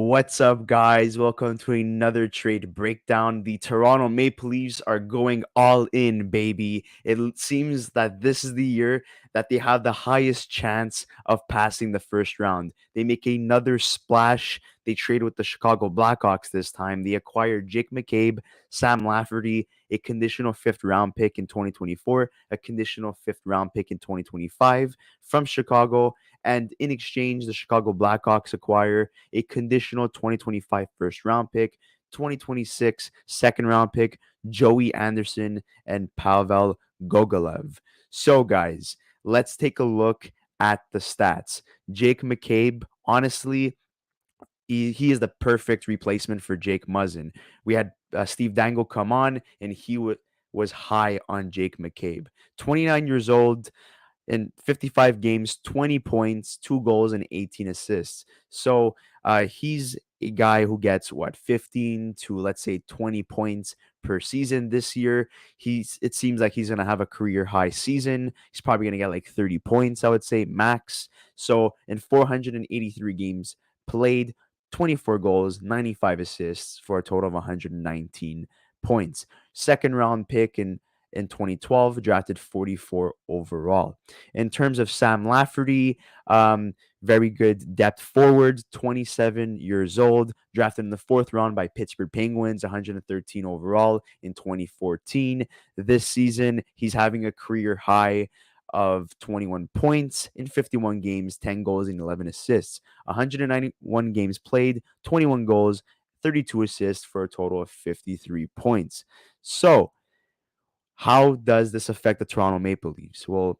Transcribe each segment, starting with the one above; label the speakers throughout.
Speaker 1: What's up, guys? Welcome to another trade breakdown. The Toronto Maple Leafs are going all in, baby. Seems that this is the year that they have the highest chance of passing the first round. They make another splash. They trade with the Chicago Blackhawks this time. They acquired Jake McCabe, Sam Lafferty, a conditional fifth round pick in 2024, a conditional fifth round pick in 2025 from Chicago. And in exchange, the Chicago Blackhawks acquire a conditional 2025 first round pick, 2026 second round pick, Joey Anderson and Pavel Gogolev. So, guys, let's take a look at the stats. Jake McCabe, honestly, he is the perfect replacement for Jake Muzzin. We had Steve Dangle come on, and he was high on Jake McCabe. 29 years old, in 55 games, 20 points, 2 goals, and 18 assists. So he's a guy who gets 15 to, let's say, 20 points per season this year. It seems like he's gonna have a career high season. He's probably gonna get like 30 points, I would say, max. So in 483 games played, 24 goals, 95 assists for a total of 119 points. Second round pick in 2012, drafted 44 overall. In terms of Sam Lafferty, very good depth forward, 27 years old, drafted in the fourth round by Pittsburgh Penguins, 113 overall in 2014. This season, he's having a career high of 21 points in 51 games, 10 goals, and 11 assists. 191 games played, 21 goals, 32 assists for a total of 53 points. So, how does this affect the Toronto Maple Leafs? Well,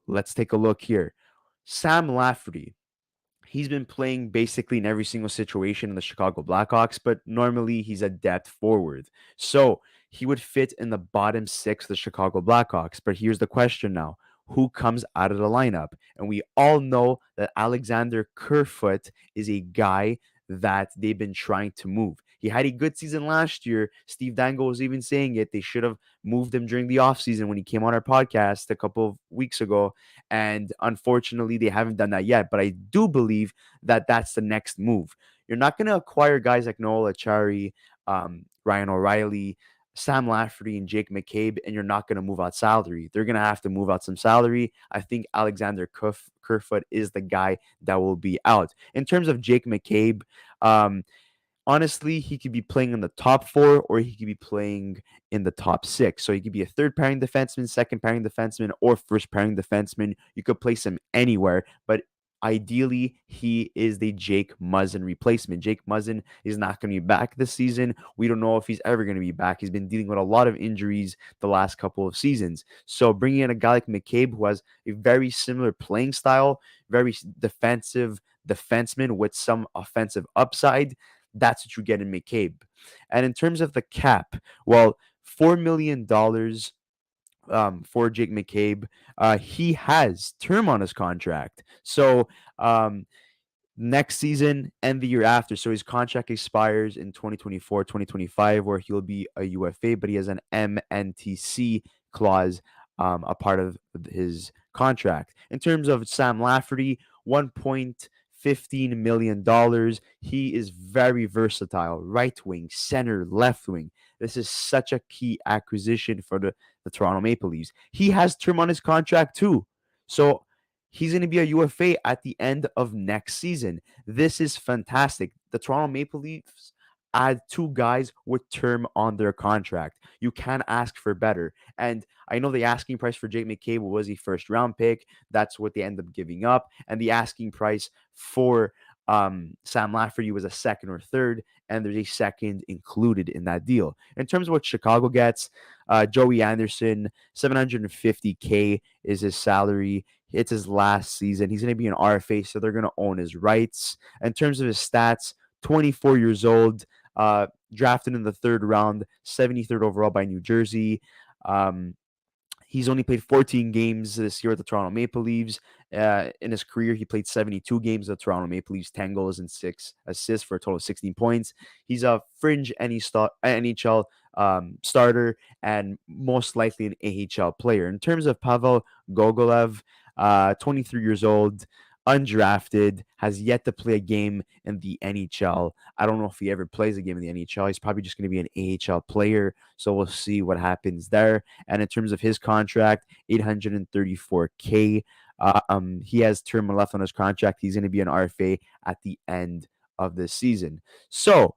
Speaker 1: let's take a look here. Sam Lafferty, he's been playing basically in every single situation in the Chicago Blackhawks, but normally he's a depth forward. So he would fit in the bottom six of the Chicago Blackhawks. But here's the question now: who comes out of the lineup? And we all know that Alexander Kerfoot is a guy that they've been trying to move. He had a good season last year. Steve Dangle was even saying it. They should have moved him during the offseason when he came on our podcast a couple of weeks ago. And unfortunately, they haven't done that yet. But I do believe that that's the next move. You're not going to acquire guys like Noel Achari, Ryan O'Reilly, Sam Lafferty, and Jake McCabe, and you're not going to move out salary. They're going to have to move out some salary. I think Alexander Kerfoot is the guy that will be out. In terms of Jake McCabe, honestly, he could be playing in the top four or he could be playing in the top six. So he could be a third pairing defenseman, second pairing defenseman, or first pairing defenseman. You could place him anywhere, but ideally, he is the Jake Muzzin replacement. Jake Muzzin is not going to be back this season. We don't know if he's ever going to be back. He's been dealing with a lot of injuries the last couple of seasons. So bringing in a guy like McCabe, who has a very similar playing style, very defensive defenseman with some offensive upside, that's what you get in McCabe. And in terms of the cap, well, $4 million for Jake McCabe. He has term on his contract. So next season and the year after. So his contract expires in 2024, 2025, where he'll be a UFA, but he has an MNTC clause, a part of his contract. In terms of Sam Lafferty, $1.15 million. He is very versatile, right wing, center, left wing. This is such a key acquisition for the Toronto Maple Leafs. He has term on his contract too. So he's going to be a UFA at the end of next season. This is fantastic. The Toronto Maple Leafs add two guys with term on their contract. You can't ask for better. And I know the asking price for Jake McCabe was a first round pick. That's what they end up giving up. And the asking price for Sam Lafferty was a second or third, and there's a second included in that deal. In terms of what Chicago gets, Joey Anderson, $750K is his salary. It's his last season. He's going to be an RFA, so they're going to own his rights. In terms of his stats, 24 years old, drafted in the third round, 73rd overall by New Jersey. He's only played 14 games this year at the Toronto Maple Leafs. In his career, he played 72 games at the Toronto Maple Leafs, 10 goals and 6 assists for a total of 16 points. He's a fringe NHL starter and most likely an AHL player. In terms of Pavel Gogolev, 23 years old, undrafted, has yet to play a game in the NHL. I don't know if he ever plays a game in the NHL. He's probably just going to be an AHL player. So we'll see what happens there. And in terms of his contract, 834K. He has term left on his contract. He's going to be an RFA at the end of this season. So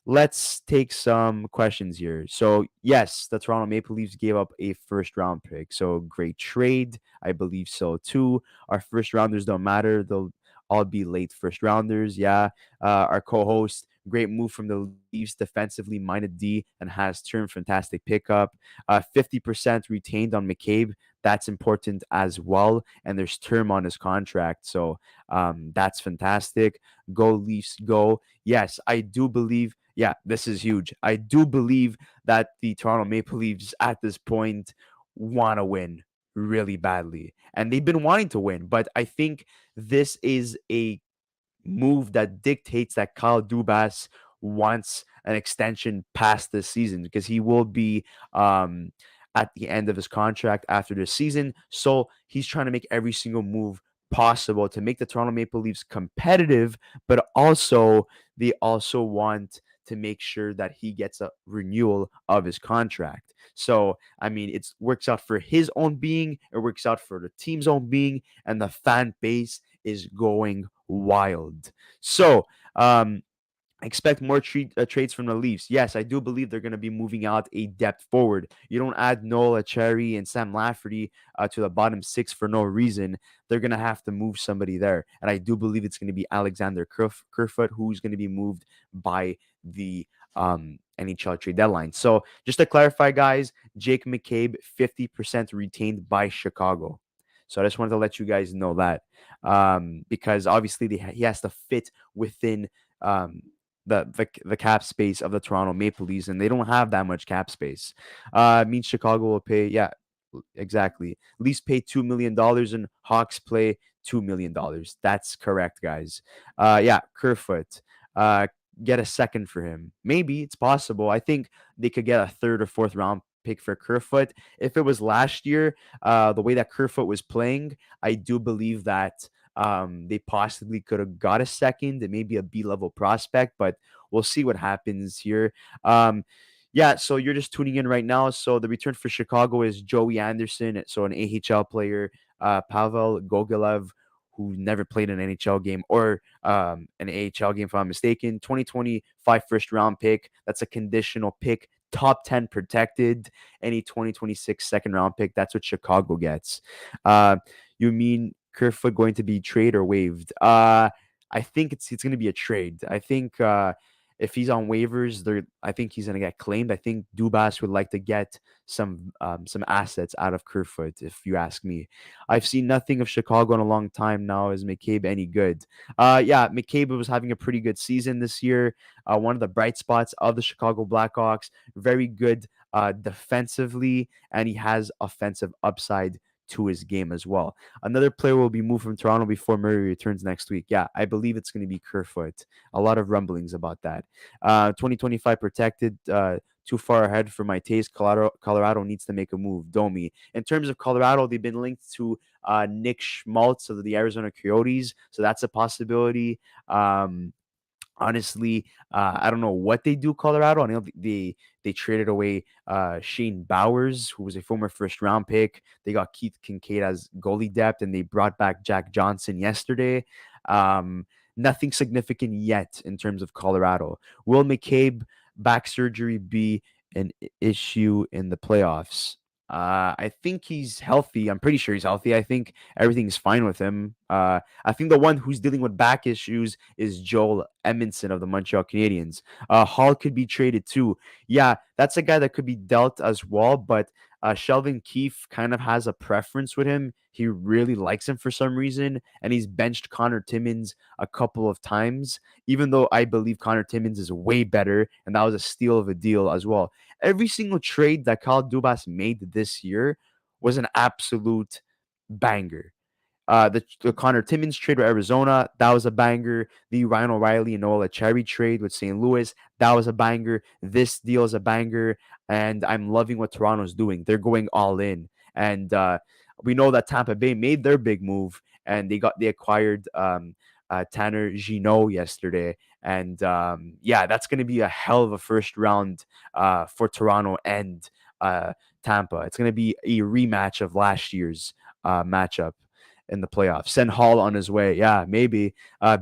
Speaker 1: let's take some questions here. So, yes, the Toronto Maple Leafs gave up a first round pick. So, great trade. I believe so too. Our first rounders don't matter. They'll all be late first rounders. Yeah. Our co host, great move from the Leafs, defensively minded D and has turned fantastic pickup. 50% retained on McCabe. That's important as well. And there's term on his contract. So that's fantastic. Go Leafs, go. Yes, I do believe. Yeah, this is huge. I do believe that the Toronto Maple Leafs at this point want to win really badly. And they've been wanting to win, but I think this is a move that dictates that Kyle Dubas wants an extension past this season because he will be at the end of his contract after this season. So he's trying to make every single move possible to make the Toronto Maple Leafs competitive, but also they also want to make sure that he gets a renewal of his contract. So, I mean, it works out for his own being, it works out for the team's own being, and the fan base is going wild. So, expect more trades from the Leafs. Yes, I do believe they're going to be moving out a depth forward. You don't add Nola Cherry and Sam Lafferty to the bottom six for no reason. They're going to have to move somebody there. And I do believe it's going to be Alexander Kerfoot, who's going to be moved by the NHL trade deadline. So just to clarify, guys, Jake McCabe, 50% retained by Chicago. So I just wanted to let you guys know that because obviously he has to fit within um, the cap space of the Toronto Maple Leafs, and they don't have that much cap space. Means Chicago will pay, yeah, exactly. Leafs pay $2 million, and Hawks play $2 million. That's correct, guys. Yeah, Kerfoot. Get a second for him. Maybe it's possible. I think they could get a third or fourth round pick for Kerfoot. If it was last year, the way that Kerfoot was playing, I do believe that they possibly could have got a second and maybe a B level prospect, but we'll see what happens here. Yeah, so you're just tuning in right now. So the return for Chicago is Joey Anderson, so an AHL player, Pavel Gogolev, who never played an NHL game or an AHL game, if I'm mistaken. 2025 first round pick. That's a conditional pick. Top 10 protected. Any 2026 second round pick. That's what Chicago gets. You mean Kerfoot going to be trade or waived? I think it's going to be a trade. I think if he's on waivers, I think he's going to get claimed. I think Dubas would like to get some assets out of Kerfoot, if you ask me. I've seen nothing of Chicago in a long time now. Is McCabe any good? Yeah, McCabe was having a pretty good season this year. One of the bright spots of the Chicago Blackhawks. Very good defensively, and he has offensive upside to his game as well. Another player will be moved from Toronto before Murray returns next week. Yeah, I believe it's going to be Kerfoot. A lot of rumblings about that. 2025 protected. Too far ahead for my taste. Colorado needs to make a move. Domi. In terms of Colorado, they've been linked to Nick Schmaltz of the Arizona Coyotes, so that's a possibility. Honestly, I don't know what they do, Colorado. I know they traded away Shane Bowers, who was a former first round pick. They got Keith Kincaid as goalie depth, and they brought back Jack Johnson yesterday. Nothing significant yet in terms of Colorado. Will McCabe back surgery be an issue in the playoffs? I think he's healthy. I'm pretty sure he's healthy. I think everything's fine with him. I think the one who's dealing with back issues is Joel Edmondson of the Montreal Canadiens. Hall could be traded too. Yeah, that's a guy that could be dealt as well, but Sheldon Keefe kind of has a preference with him. He really likes him for some reason, and he's benched Connor Timmins a couple of times, even though I believe Connor Timmins is way better, and that was a steal of a deal as well. Every single trade that Kyle Dubas made this year was an absolute banger. The Connor Timmins trade with Arizona, that was a banger. The Ryan O'Reilly and Nola Cherry trade with St. Louis, that was a banger. This deal is a banger, and I'm loving what Toronto's doing. They're going all in, and we know that Tampa Bay made their big move, and they acquired Tanner Gino yesterday, and yeah, that's going to be a hell of a first round for Toronto and Tampa. It's going to be a rematch of last year's matchup in the playoffs. Send Hall on his way. Yeah, maybe.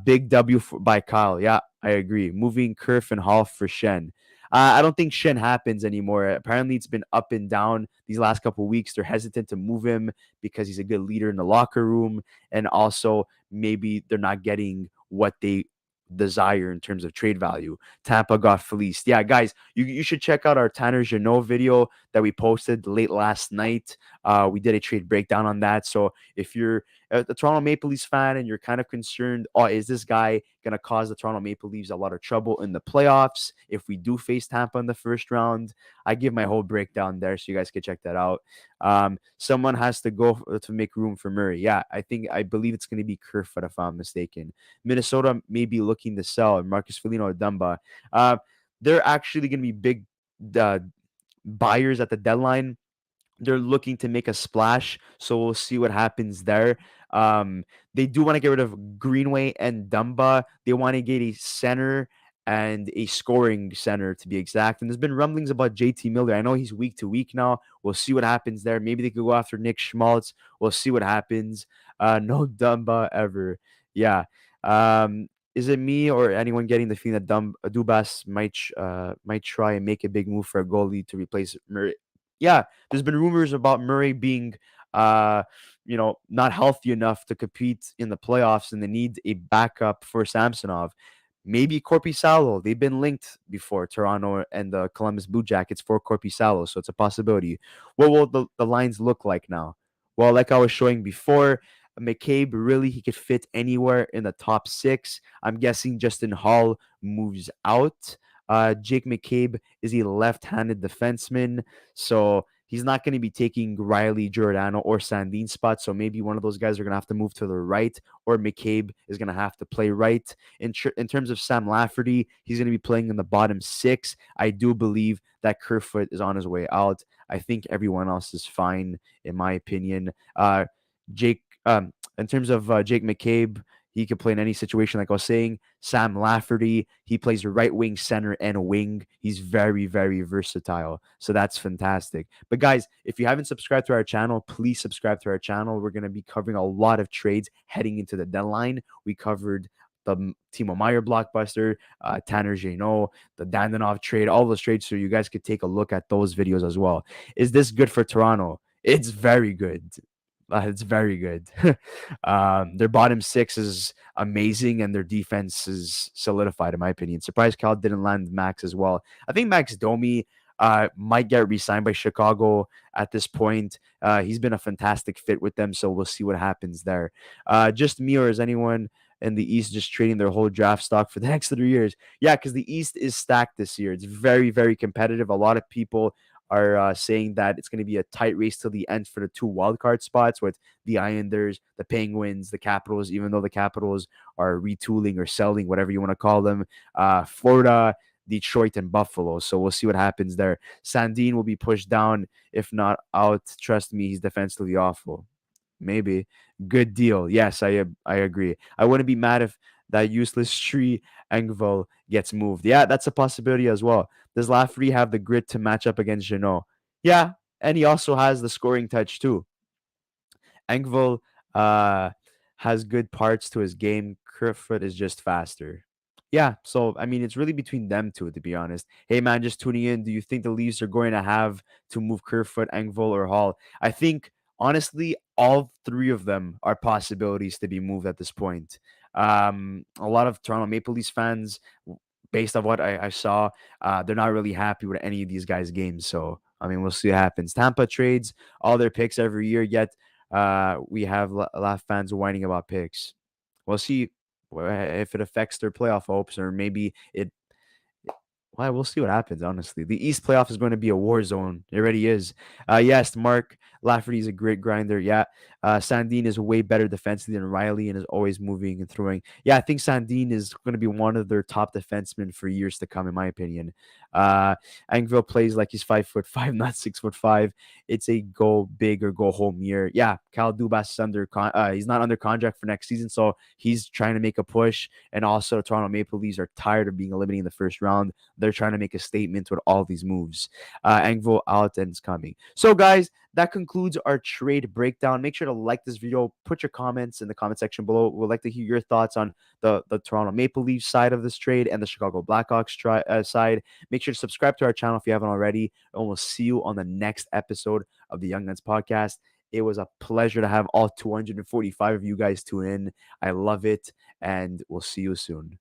Speaker 1: Big W by Kyle. Yeah, I agree. Moving Kerf and Hall for Shen. I don't think Shen happens anymore. Apparently, it's been up and down these last couple of weeks. They're hesitant to move him because he's a good leader in the locker room, and also maybe they're not getting what they desire in terms of trade value. Tampa got fleeced. Yeah, guys, you should check out our Tanner Janot video that we posted late last night. We did a trade breakdown on that. So if you're a Toronto Maple Leafs fan and you're kind of concerned, oh, is this guy going to cause the Toronto Maple Leafs a lot of trouble in the playoffs if we do face Tampa in the first round? I give my whole breakdown there so you guys can check that out. Someone has to go to make room for Murray. Yeah, I believe it's going to be Kerfoot if I'm mistaken. Minnesota may be looking to sell Marcus Foligno or Dumba. They're actually going to be big uh, buyers at the deadline. They're looking to make a splash, so we'll see what happens there. Um, they do want to get rid of Greenway and Dumba. They want to get a center and a scoring center to be exact. And there's been rumblings about JT Miller. I know he's week to week now. We'll see what happens there. Maybe they could go after Nick Schmaltz. We'll see what happens. No Dumba ever. Yeah. Is it me or anyone getting the feeling that Dubas might try and make a big move for a goalie to replace Murray? Yeah, there's been rumors about Murray being, uh, not healthy enough to compete in the playoffs, and they need a backup for Samsonov. Maybe Korpisalo. They've been linked before, Toronto and the Columbus Blue Jackets for Korpisalo, so it's a possibility. What will the lines look like now? Well, like I was showing before, McCabe really he could fit anywhere in the top six. I'm guessing Justin Hall moves out. Jake McCabe is a left-handed defenseman, so he's not going to be taking Riley Giordano or Sandin's spot. So maybe one of those guys are going to have to move to the right, or McCabe is going to have to play right. In terms of Sam Lafferty, he's going to be playing in the bottom six. I do believe that Kerfoot is on his way out. I think everyone else is fine, in my opinion. Jake, in terms of Jake McCabe, he could play in any situation, like I was saying. Sam Lafferty, he plays right wing, center, and wing. He's very, very versatile. So that's fantastic. But guys, if you haven't subscribed to our channel, please subscribe to our channel. We're going to be covering a lot of trades heading into the deadline. We covered the Timo Meyer blockbuster, Tanner Janot, the Dandanov trade, all those trades. So you guys could take a look at those videos as well. Is this good for Toronto? It's very good. It's very good. Their bottom six is amazing, and their defense is solidified, in my opinion. Surprised Cal didn't land Max as well. I think Max Domi might get re-signed by Chicago at this point. He's been a fantastic fit with them, so we'll see what happens there. Just me, or is anyone in the East just trading their whole draft stock for the next 3 years? Yeah, because the East is stacked this year. It's very, very competitive. A lot of people are saying that it's going to be a tight race till the end for the two wildcard spots with the Islanders, the Penguins, the Capitals, even though the Capitals are retooling or selling, whatever you want to call them. Florida, Detroit, and Buffalo. So we'll see what happens there. Sandin will be pushed down, if not out. Trust me, he's defensively awful. Maybe. Good deal. Yes, I agree. I wouldn't be mad if that useless tree Engvall gets moved. Yeah, that's a possibility as well. Does Lafferty have the grit to match up against Janot? Yeah, and he also has the scoring touch too. Engvall has good parts to his game. Kerfoot is just faster. Yeah, so I mean, it's really between them two, to be honest. Hey, man, just tuning in. Do you think the Leafs are going to have to move Kerfoot, Engvall, or Hall? I think, honestly, all three of them are possibilities to be moved at this point. A lot of Toronto Maple Leafs fans, based on what I saw, they're not really happy with any of these guys' games. So, I mean, we'll see what happens. Tampa trades all their picks every year, yet we have a lot of fans whining about picks. We'll see if it affects their playoff hopes, or maybe it. Well, we'll see what happens. Honestly, the East playoff is going to be a war zone. It already is. Yes, Mark Lafferty is a great grinder. Yeah. Sandin is way better defensively than Riley and is always moving and throwing. Yeah, I think Sandin is going to be one of their top defensemen for years to come, in my opinion. Uh, Angville plays like he's 5'5", not 6'5". It's a go big or go home year. Yeah, Cal Dubas is he's not under contract for next season, so he's trying to make a push. And also, Toronto Maple Leafs are tired of being eliminated in the first round. They're trying to make a statement with all these moves. Angville out and is coming. So, guys, that concludes our trade breakdown. Make sure to like this video. Put your comments in the comment section below. We'd like to hear your thoughts on the Toronto Maple Leafs side of this trade and the Chicago Blackhawks side. Make sure to subscribe to our channel if you haven't already. And we'll see you on the next episode of the Young Guns podcast. It was a pleasure to have all 245 of you guys tune in. I love it. And we'll see you soon.